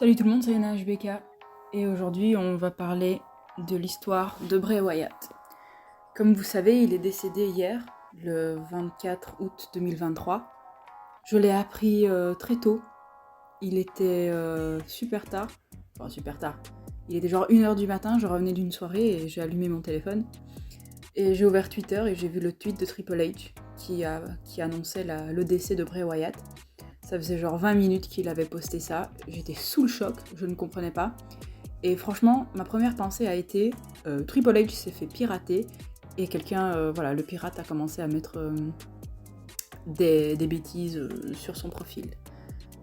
Salut tout le monde, c'est Yana HBK et aujourd'hui on va parler de l'histoire de Bray Wyatt. Comme vous savez, il est décédé hier, le 24 août 2023. Je l'ai appris très tôt, il était super tard, il était genre 1h du matin, je revenais d'une soirée et j'ai allumé mon téléphone et j'ai ouvert Twitter et j'ai vu le tweet de Triple H qui annonçait le décès de Bray Wyatt. Ça faisait genre 20 minutes qu'il avait posté ça, j'étais sous le choc, je ne comprenais pas. Et franchement, ma première pensée a été Triple H s'est fait pirater et quelqu'un, le pirate a commencé à mettre des bêtises sur son profil.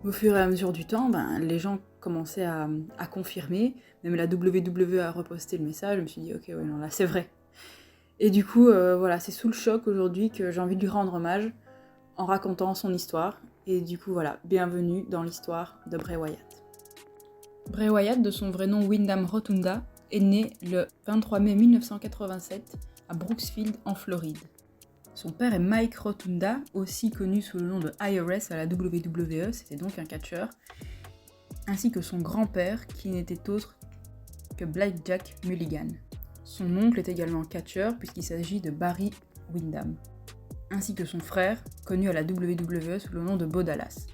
Au fur et à mesure du temps, les gens commençaient à confirmer, même la WWE a reposté le message, je me suis dit ok, ouais, non, là c'est vrai. Et du coup, c'est sous le choc aujourd'hui que j'ai envie de lui rendre hommage en racontant son histoire. Et du coup, voilà, bienvenue dans l'histoire de Bray Wyatt. Bray Wyatt, de son vrai nom Wyndham Rotunda, est né le 23 mai 1987 à Brooksfield, en Floride. Son père est Mike Rotunda, aussi connu sous le nom de IRS à la WWE, c'était donc un catcheur, ainsi que son grand-père, qui n'était autre que Blackjack Mulligan. Son oncle est également catcheur, puisqu'il s'agit de Barry Windham, ainsi que son frère, connu à la WWE sous le nom de Bo Dallas.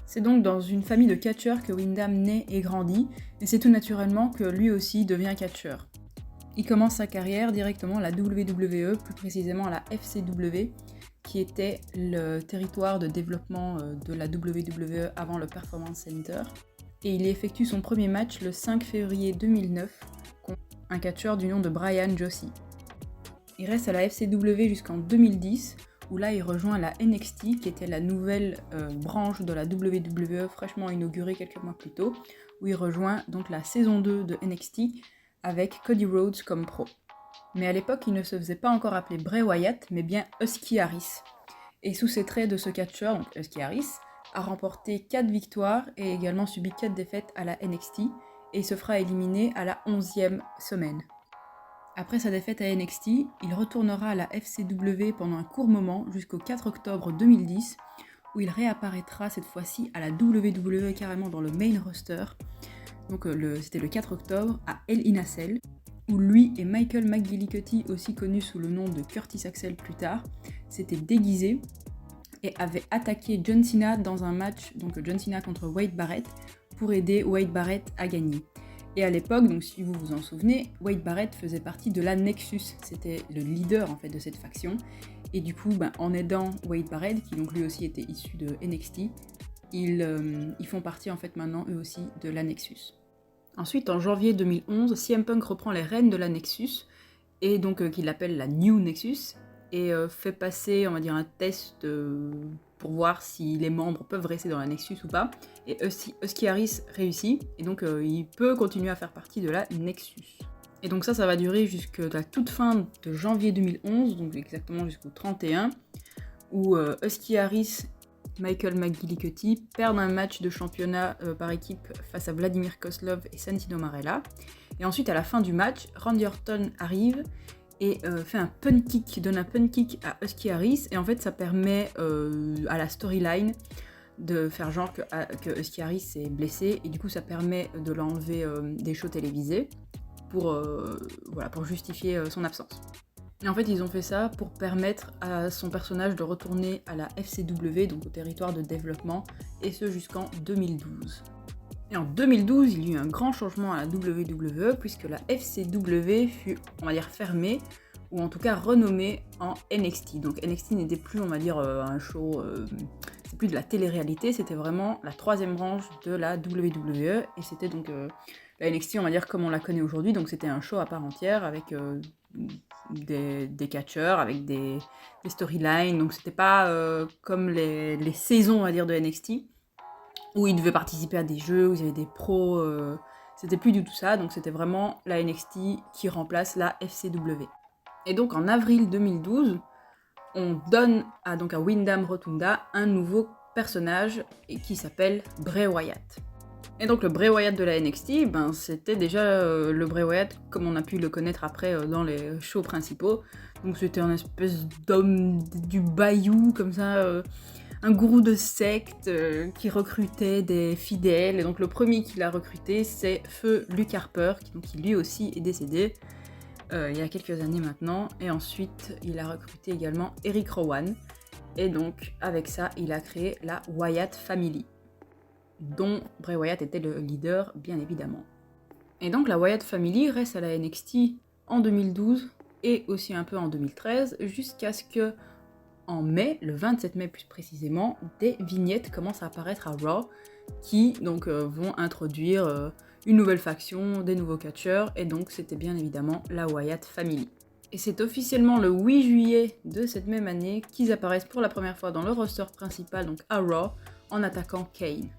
C'est donc dans une famille de catcheurs que Windham naît et grandit, et c'est tout naturellement que lui aussi devient catcheur. Il commence sa carrière directement à la WWE, plus précisément à la FCW, qui était le territoire de développement de la WWE avant le Performance Center. Et il effectue son premier match le 5 février 2009 contre un catcheur du nom de Brian Josie. Il reste à la FCW jusqu'en 2010, où là il rejoint la NXT, qui était la nouvelle branche de la WWE fraîchement inaugurée quelques mois plus tôt, où il rejoint donc la saison 2 de NXT avec Cody Rhodes comme pro. Mais à l'époque, il ne se faisait pas encore appeler Bray Wyatt, mais bien Husky Harris. Et sous ses traits de ce catcheur, donc Husky Harris, a remporté 4 victoires et également subi 4 défaites à la NXT, et se fera éliminer à la 11e semaine. Après sa défaite à NXT, il retournera à la FCW pendant un court moment jusqu'au 4 octobre 2010, où il réapparaîtra cette fois-ci à la WWE carrément dans le main roster. Donc c'était le 4 octobre à Hell in a Cell, où lui et Michael McGillicuddy, aussi connu sous le nom de Curtis Axel plus tard, s'étaient déguisés et avaient attaqué John Cena dans un match, donc John Cena contre Wade Barrett, pour aider Wade Barrett à gagner. Et à l'époque, donc si vous vous en souvenez, Wade Barrett faisait partie de la Nexus, c'était le leader en fait de cette faction. Et du coup, en aidant Wade Barrett, qui donc lui aussi était issu de NXT, ils font partie en fait maintenant eux aussi de la Nexus. Ensuite, en janvier 2011, CM Punk reprend les rênes de la Nexus, et donc qu'il appelle la New Nexus, et fait passer, on va dire, un test pour voir si les membres peuvent rester dans la Nexus ou pas. Et Husky Harris réussit, et donc il peut continuer à faire partie de la Nexus. Et donc ça va durer jusqu'à la toute fin de janvier 2011, donc exactement jusqu'au 31, où Husky Harris, Michael McGillicuddy perdent un match de championnat par équipe face à Vladimir Kozlov et Santino Marella. Et ensuite, à la fin du match, Randy Orton arrive et fait un punt kick, donne un punt kick à Husky Harris, et en fait ça permet à la storyline de faire genre que Husky Harris est blessé, et du coup ça permet de l'enlever des shows télévisés pour justifier son absence. Et en fait ils ont fait ça pour permettre à son personnage de retourner à la FCW, donc au territoire de développement, et ce jusqu'en 2012. Et en 2012, il y a eu un grand changement à la WWE, puisque la FCW fut, on va dire, fermée, ou en tout cas renommée en NXT. Donc NXT n'était plus, on va dire, un show, c'est plus de la télé-réalité, c'était vraiment la troisième branche de la WWE, et c'était donc la NXT, on va dire, comme on la connaît aujourd'hui, donc c'était un show à part entière, avec des catcheurs, avec des storylines, donc c'était pas comme les saisons, on va dire, de NXT, où ils devaient participer à des jeux, où il y avait des pros, c'était plus du tout ça, donc c'était vraiment la NXT qui remplace la FCW. Et donc en avril 2012, on donne à Wyndham Rotunda un nouveau personnage qui s'appelle Bray Wyatt. Et donc le Bray Wyatt de la NXT, c'était déjà le Bray Wyatt comme on a pu le connaître après dans les shows principaux. Donc c'était un espèce d'homme du bayou comme ça, un gourou de secte qui recrutait des fidèles. Et donc le premier qu'il a recruté, c'est Feu Luke Harper, qui lui aussi est décédé il y a quelques années maintenant. Et ensuite, il a recruté également Eric Rowan. Et donc, avec ça, il a créé la Wyatt Family, dont Bray Wyatt était le leader, bien évidemment. Et donc, la Wyatt Family reste à la NXT en 2012 et aussi un peu en 2013, jusqu'à ce que, en mai, le 27 mai plus précisément, des vignettes commencent à apparaître à Raw, qui donc vont introduire une nouvelle faction, des nouveaux catcheurs, et donc c'était bien évidemment la Wyatt Family. Et c'est officiellement le 8 juillet de cette même année qu'ils apparaissent pour la première fois dans le roster principal, donc à Raw, en attaquant Kane.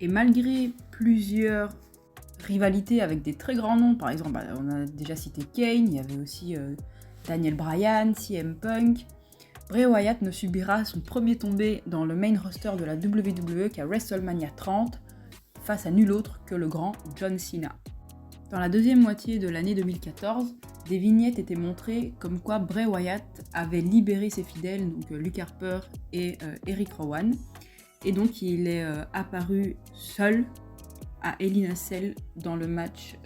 Et malgré plusieurs rivalités avec des très grands noms, par exemple, on a déjà cité Kane, il y avait aussi Daniel Bryan, CM Punk, Bray Wyatt ne subira son premier tombé dans le main roster de la WWE qu'à WrestleMania 30, face à nul autre que le grand John Cena. Dans la deuxième moitié de l'année 2014, des vignettes étaient montrées comme quoi Bray Wyatt avait libéré ses fidèles, donc Luke Harper et Eric Rowan, et donc il est apparu seul à Hell in a Cell dans le match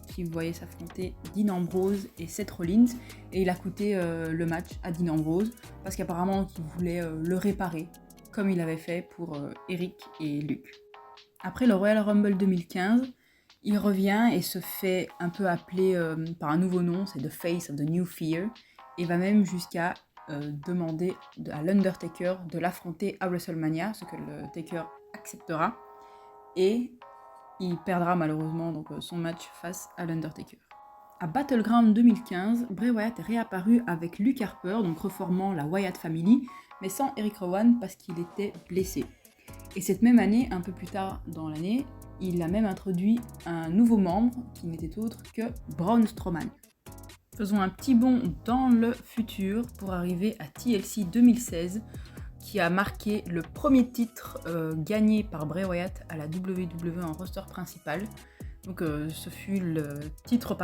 qui voyait s'affronter Dean Ambrose et Seth Rollins, et il a coûté le match à Dean Ambrose parce qu'apparemment il voulait le réparer comme il avait fait pour Eric et Luke. Après le Royal Rumble 2015, il revient et se fait un peu appeler par un nouveau nom, c'est The Face of the New Fear, et va même jusqu'à demander à l'Undertaker de l'affronter à WrestleMania, ce que le Taker acceptera, et il perdra malheureusement donc, son match face à l'Undertaker. À Battleground 2015, Bray Wyatt est réapparu avec Luke Harper, donc reformant la Wyatt Family, mais sans Eric Rowan parce qu'il était blessé. Et cette même année, un peu plus tard dans l'année, il a même introduit un nouveau membre qui n'était autre que Braun Strowman. Faisons un petit bond dans le futur pour arriver à TLC 2016, qui a marqué le premier titre gagné par Bray Wyatt à la WWE en roster principal. Donc ce fut les titres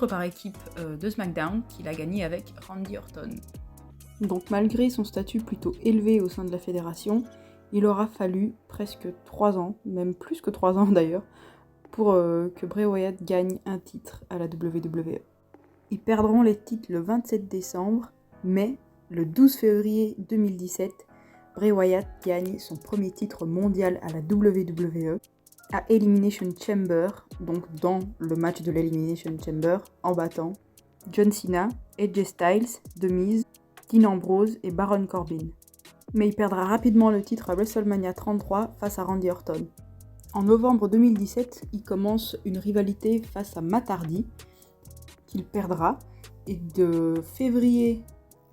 par équipe de SmackDown qu'il a gagné avec Randy Orton. Donc malgré son statut plutôt élevé au sein de la fédération, il aura fallu presque 3 ans, même plus que 3 ans d'ailleurs, pour que Bray Wyatt gagne un titre à la WWE. Ils perdront les titres le 27 décembre, mais le 12 février 2017, Bray Wyatt gagne son premier titre mondial à la WWE à Elimination Chamber, donc dans le match de l'Elimination Chamber, en battant John Cena, AJ Styles, The Miz, Dean Ambrose et Baron Corbin. Mais il perdra rapidement le titre à WrestleMania 33 face à Randy Orton. En novembre 2017, il commence une rivalité face à Matt Hardy, qu'il perdra, et de février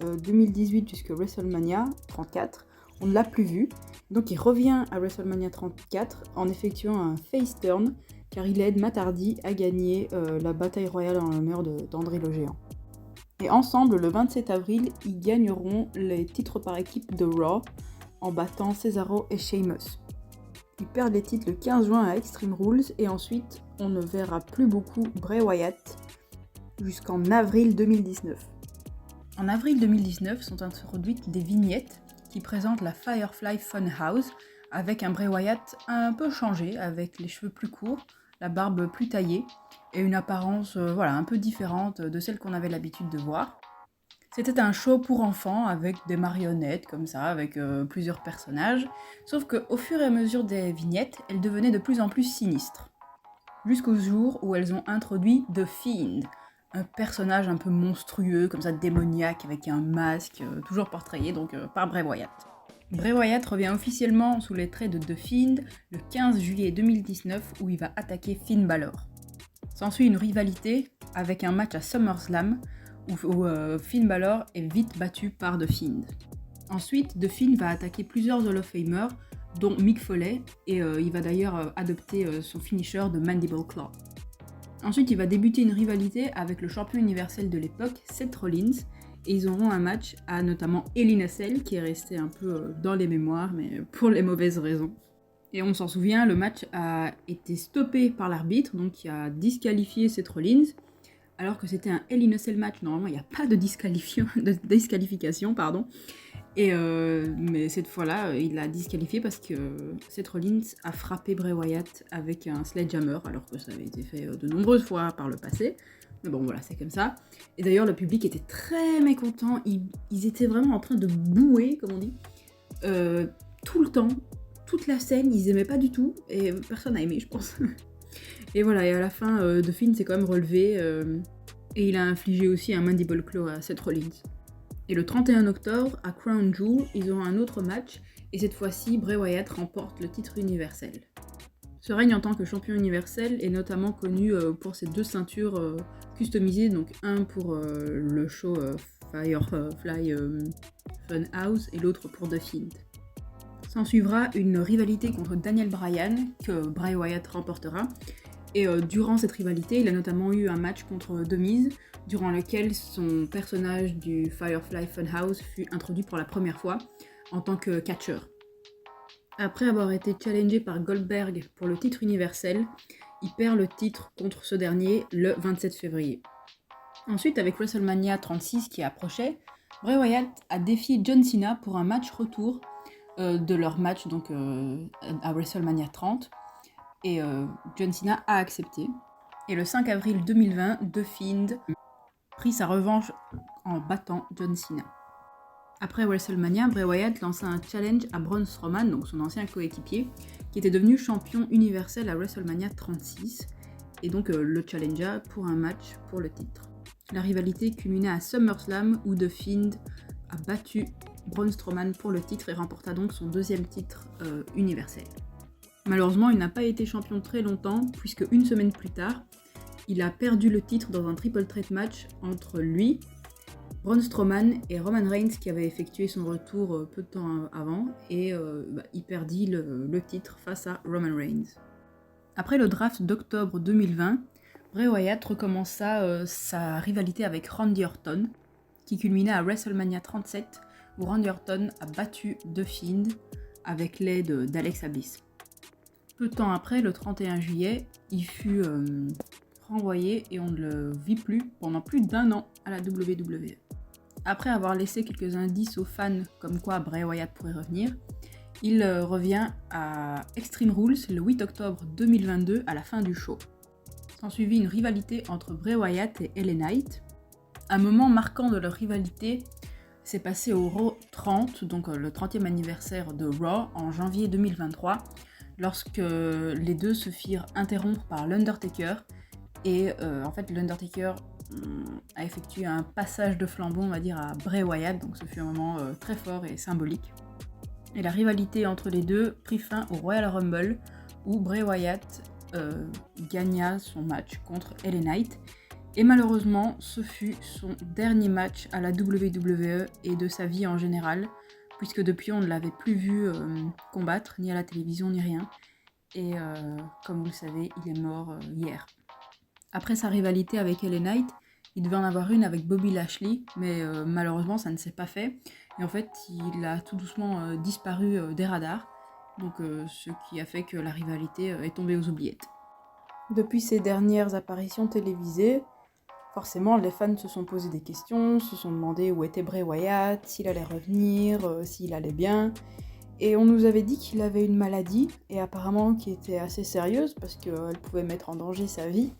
2018 jusqu'à WrestleMania 34, on ne l'a plus vu, donc il revient à WrestleMania 34 en effectuant un face turn, car il aide Matt Hardy à gagner la bataille royale en l'honneur d'André le Géant. Et ensemble, le 27 avril, ils gagneront les titres par équipe de Raw en battant Cesaro et Sheamus. Ils perdent les titres le 15 juin à Extreme Rules et ensuite, on ne verra plus beaucoup Bray Wyatt jusqu'en avril 2019. En avril 2019 sont introduites des vignettes qui présentent la Firefly Funhouse avec un Bray Wyatt un peu changé, avec les cheveux plus courts, la barbe plus taillée et une apparence un peu différente de celle qu'on avait l'habitude de voir. C'était un show pour enfants avec des marionnettes comme ça, avec plusieurs personnages, sauf qu'au fur et à mesure des vignettes, elles devenaient de plus en plus sinistres. Jusqu'au jour où elles ont introduit The Fiend, un personnage un peu monstrueux, comme ça démoniaque, avec un masque, toujours portrayé donc par Bray Wyatt. Bray Wyatt revient officiellement sous les traits de The Fiend le 15 juillet 2019 où il va attaquer Finn Balor. S'ensuit une rivalité avec un match à SummerSlam où Finn Balor est vite battu par The Fiend. Ensuite, The Fiend va attaquer plusieurs Hall of Famers, dont Mick Foley, et il va d'ailleurs adopter son finisher de Mandible Claw. Ensuite, il va débuter une rivalité avec le champion universel de l'époque, Seth Rollins, et ils auront un match à notamment Hell in a Cell, qui est resté un peu dans les mémoires, mais pour les mauvaises raisons. Et on s'en souvient, le match a été stoppé par l'arbitre, donc qui a disqualifié Seth Rollins, alors que c'était un Hell in a Cell match, normalement il n'y a pas de disqualification, Mais cette fois-là, il l'a disqualifié parce que Seth Rollins a frappé Bray Wyatt avec un sledgehammer, alors que ça avait été fait de nombreuses fois par le passé. Mais bon, voilà, c'est comme ça. Et d'ailleurs, le public était très mécontent. Ils étaient vraiment en train de bouer, comme on dit, tout le temps. Toute la scène, ils aimaient pas du tout. Et personne n'a aimé, je pense. Et voilà, et à la fin, The Fiend s'est quand même relevé. Et il a infligé aussi un mandible claw à Seth Rollins. Et le 31 octobre, à Crown Jewel, ils auront un autre match, et cette fois-ci, Bray Wyatt remporte le titre universel. Ce règne en tant que champion universel est notamment connu pour ses 2 ceintures customisées, donc un pour le show Firefly Funhouse et l'autre pour The Fiend. S'en suivra une rivalité contre Daniel Bryan, que Bray Wyatt remportera, et durant cette rivalité, il a notamment eu un match contre The Miz, durant lequel son personnage du Firefly Funhouse fut introduit pour la première fois en tant que catcheur. Après avoir été challengé par Goldberg pour le titre universel, il perd le titre contre ce dernier le 27 février. Ensuite, avec WrestleMania 36 qui approchait, Bray Wyatt a défié John Cena pour un match retour de leur match donc, à WrestleMania 30. Et John Cena a accepté. Et le 5 avril 2020, The Fiend prit sa revanche en battant John Cena. Après WrestleMania, Bray Wyatt lança un challenge à Braun Strowman, donc son ancien coéquipier, qui était devenu champion universel à WrestleMania 36, et donc le challengea pour un match pour le titre. La rivalité culminait à SummerSlam où The Fiend a battu Braun Strowman pour le titre et remporta donc son 2e titre universel. Malheureusement, il n'a pas été champion très longtemps, puisque une semaine plus tard, il a perdu le titre dans un triple threat match entre lui, Braun Strowman et Roman Reigns qui avait effectué son retour peu de temps avant, et il perdit le titre face à Roman Reigns. Après le draft d'octobre 2020, Bray Wyatt recommença sa rivalité avec Randy Orton, qui culmina à WrestleMania 37, où Randy Orton a battu The Fiend avec l'aide d'Alexa Bliss. Peu de temps après, le 31 juillet, il fut renvoyé et on ne le vit plus pendant plus d'1 an à la WWE. Après avoir laissé quelques indices aux fans comme quoi Bray Wyatt pourrait revenir, il revient à Extreme Rules le 8 octobre 2022 à la fin du show. S'ensuivit une rivalité entre Bray Wyatt et LA Knight. Un moment marquant de leur rivalité s'est passé au Raw 30, donc le 30e anniversaire de Raw en janvier 2023, lorsque les deux se firent interrompre par l'Undertaker, et en fait l'Undertaker a effectué un passage de flambeau, on va dire, à Bray Wyatt, donc ce fut un moment très fort et symbolique. Et la rivalité entre les deux prit fin au Royal Rumble, où Bray Wyatt gagna son match contre LA Knight, et malheureusement ce fut son dernier match à la WWE et de sa vie en général, puisque depuis on ne l'avait plus vu combattre, ni à la télévision ni rien, et comme vous le savez, il est mort hier. Après sa rivalité avec LA Knight, il devait en avoir une avec Bobby Lashley, mais malheureusement ça ne s'est pas fait, et en fait il a tout doucement disparu des radars, donc ce qui a fait que la rivalité est tombée aux oubliettes. Depuis ses dernières apparitions télévisées, forcément les fans se sont posé des questions, se sont demandé où était Bray Wyatt, s'il allait revenir, s'il allait bien, et on nous avait dit qu'il avait une maladie, et apparemment qui était assez sérieuse, parce qu'elle pouvait mettre en danger sa vie.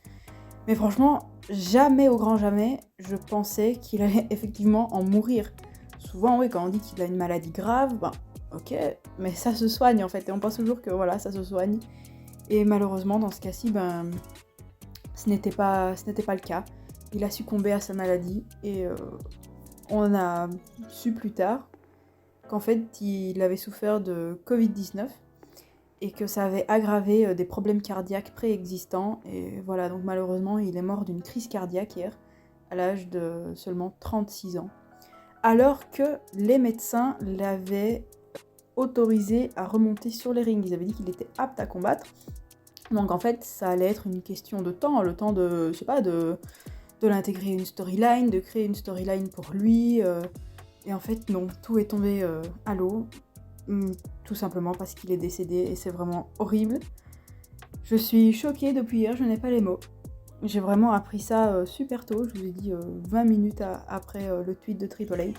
Mais franchement, jamais au grand jamais, je pensais qu'il allait effectivement en mourir. Souvent, oui, quand on dit qu'il a une maladie grave, ben ok, mais ça se soigne en fait, et on pense toujours que voilà, ça se soigne. Et malheureusement, dans ce cas-ci, ben, ce n'était pas le cas. Il a succombé à sa maladie, et on a su plus tard qu'en fait, il avait souffert de Covid-19, et que ça avait aggravé des problèmes cardiaques préexistants, et voilà, donc malheureusement il est mort d'une crise cardiaque hier, à l'âge de seulement 36 ans, alors que les médecins l'avaient autorisé à remonter sur les rings, ils avaient dit qu'il était apte à combattre, donc en fait ça allait être une question de temps, le temps de, je sais pas, de l'intégrer une storyline, de créer une storyline pour lui, et en fait non, tout est tombé à l'eau, tout simplement parce qu'il est décédé, et c'est vraiment horrible. Je suis choquée depuis hier, je n'ai pas les mots. J'ai vraiment appris ça super tôt, je vous ai dit 20 minutes après le tweet de Triple H.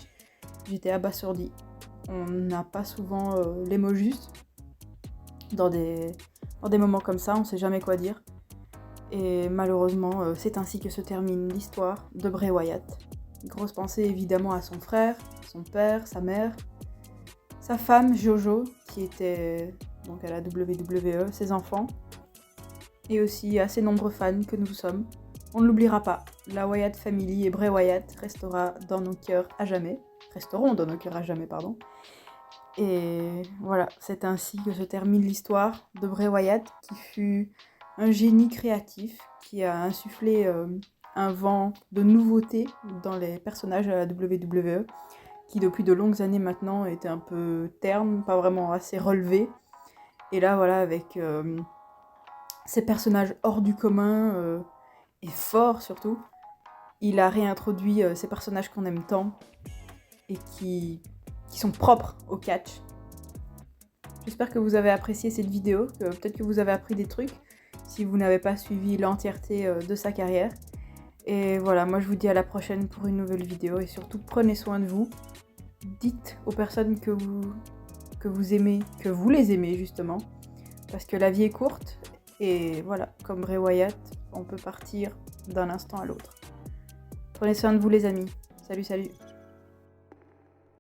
J'étais abasourdie. on n'a pas souvent les mots justes dans des moments comme ça, on sait jamais quoi dire. Et malheureusement, c'est ainsi que se termine l'histoire de Bray Wyatt. Grosse pensée évidemment à son frère, son père, sa mère, sa femme Jojo, qui était donc à la WWE, ses enfants, et aussi à ses nombreux fans que nous sommes. On ne l'oubliera pas, la Wyatt Family et Bray Wyatt resteront dans nos cœurs à jamais. Et voilà, c'est ainsi que se termine l'histoire de Bray Wyatt, qui fut un génie créatif, qui a insufflé un vent de nouveauté dans les personnages à la WWE, qui depuis de longues années maintenant étaient un peu ternes, pas vraiment assez relevés. Et là voilà, avec ces personnages hors du commun et forts surtout, il a réintroduit ces personnages qu'on aime tant et qui sont propres au catch. J'espère que vous avez apprécié cette vidéo, que peut-être que vous avez appris des trucs si vous n'avez pas suivi l'entièreté de sa carrière. Et voilà, moi je vous dis à la prochaine pour une nouvelle vidéo et surtout prenez soin de vous. Dites aux personnes que vous aimez, que vous les aimez justement, parce que la vie est courte et voilà, comme Bray Wyatt, on peut partir d'un instant à l'autre. Prenez soin de vous les amis. Salut, salut.